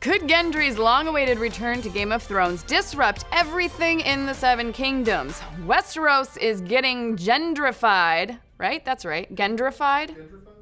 Could Gendry's long-awaited return to Game of Thrones disrupt everything in the Seven Kingdoms? Westeros is getting gendrified, right? That's right, gendrified?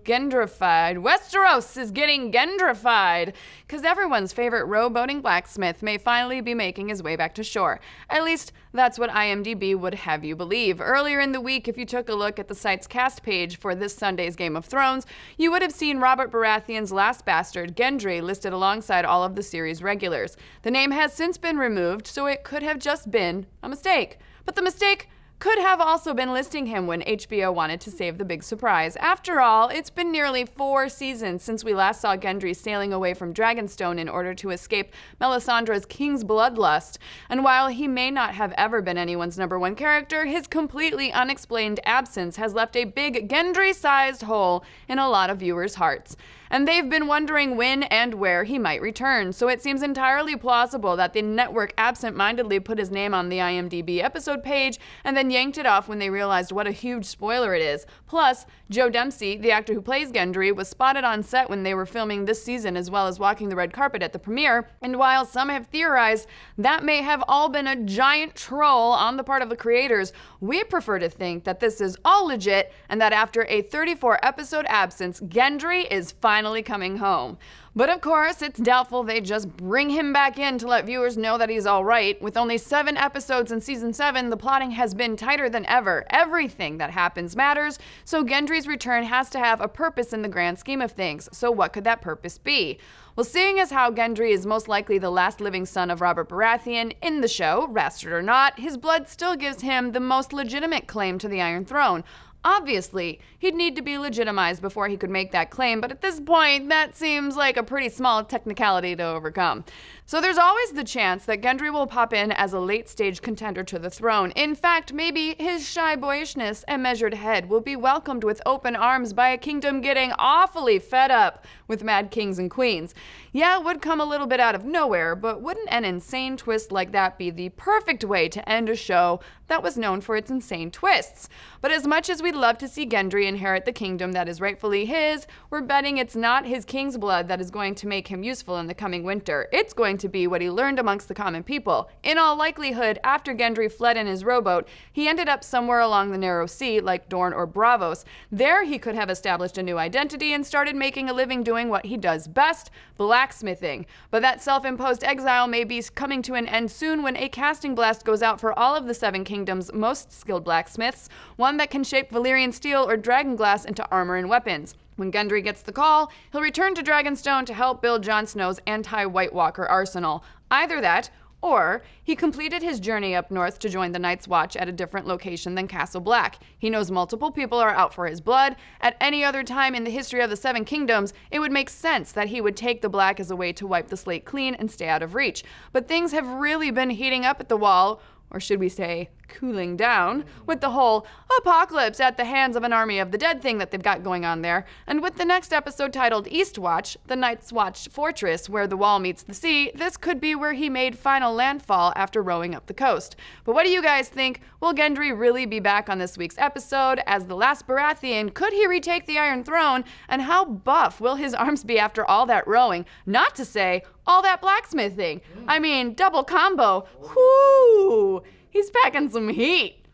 Gendryfied. Westeros is getting gendryfied, because everyone's favorite rowboating blacksmith may finally be making his way back to shore. At least, that's what IMDb would have you believe. Earlier in the week, if you took a look at the site's cast page for this Sunday's Game of Thrones, you would have seen Robert Baratheon's last bastard, Gendry, listed alongside all of the series regulars. The name has since been removed, so it could have just been a mistake. But the mistake could have also been listing him when HBO wanted to save the big surprise. After all, it's been nearly 4 seasons since we last saw Gendry sailing away from Dragonstone in order to escape Melisandre's king's bloodlust. And while he may not have ever been anyone's #1 character, his completely unexplained absence has left a big Gendry-sized hole in a lot of viewers' hearts. And they've been wondering when and where he might return, so it seems entirely plausible that the network absent-mindedly put his name on the IMDb episode page and then yanked it off when they realized what a huge spoiler it is. Plus, Joe Dempsey, the actor who plays Gendry, was spotted on set when they were filming this season as well as walking the red carpet at the premiere, and while some have theorized that may have all been a giant troll on the part of the creators, we prefer to think that this is all legit and that after a 34-episode absence, Gendry is finally coming home. But of course, it's doubtful they just bring him back in to let viewers know that he's alright. With only 7 episodes in season 7, the plotting has been tighter than ever. Everything that happens matters, so Gendry's return has to have a purpose in the grand scheme of things. So what could that purpose be? Well, seeing as how Gendry is most likely the last living son of Robert Baratheon in the show, bastard or not, his blood still gives him the most legitimate claim to the Iron Throne. Obviously, he'd need to be legitimized before he could make that claim, but at this point, that seems like a pretty small technicality to overcome. So there's always the chance that Gendry will pop in as a late-stage contender to the throne. In fact, maybe his shy boyishness and measured head will be welcomed with open arms by a kingdom getting awfully fed up with mad kings and queens. Yeah, it would come a little bit out of nowhere, but wouldn't an insane twist like that be the perfect way to end a show that was known for its insane twists? But as much as we'd love to see Gendry inherit the kingdom that is rightfully his, we're betting it's not his king's blood that is going to make him useful in the coming winter. It's going to be what he learned amongst the common people. In all likelihood, after Gendry fled in his rowboat, he ended up somewhere along the narrow sea, like Dorne or Braavos. There he could have established a new identity and started making a living doing what he does best, blacksmithing. But that self-imposed exile may be coming to an end soon when a casting blast goes out for all of the Seven Kingdoms' most skilled blacksmiths, one that can shape Valyrian steel or dragon glass into armor and weapons. When Gendry gets the call, he'll return to Dragonstone to help build Jon Snow's anti-White Walker arsenal. Either that, or he completed his journey up north to join the Night's Watch at a different location than Castle Black. He knows multiple people are out for his blood. At any other time in the history of the Seven Kingdoms, it would make sense that he would take the Black as a way to wipe the slate clean and stay out of reach. But things have really been heating up at the Wall, or should we say, cooling down, with the whole apocalypse at the hands of an army of the dead thing that they've got going on there. And with the next episode titled Eastwatch, the Night's Watch Fortress, where the Wall meets the sea, this could be where he made final landfall after rowing up the coast. But what do you guys think? Will Gendry really be back on this week's episode as the last Baratheon? Could he retake the Iron Throne? And how buff will his arms be after all that rowing? Not to say all that blacksmithing. I mean, double combo. Whoo! He's packing some heat.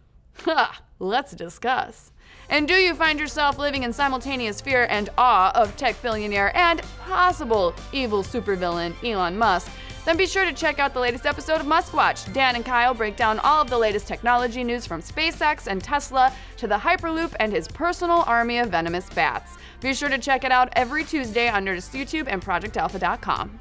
Let's discuss. And do you find yourself living in simultaneous fear and awe of tech billionaire and possible evil supervillain Elon Musk? Then be sure to check out the latest episode of Must Watch. Dan and Kyle break down all of the latest technology news from SpaceX and Tesla to the Hyperloop and his personal army of venomous bats. Be sure to check it out every Tuesday on Nerdist YouTube and ProjectAlpha.com.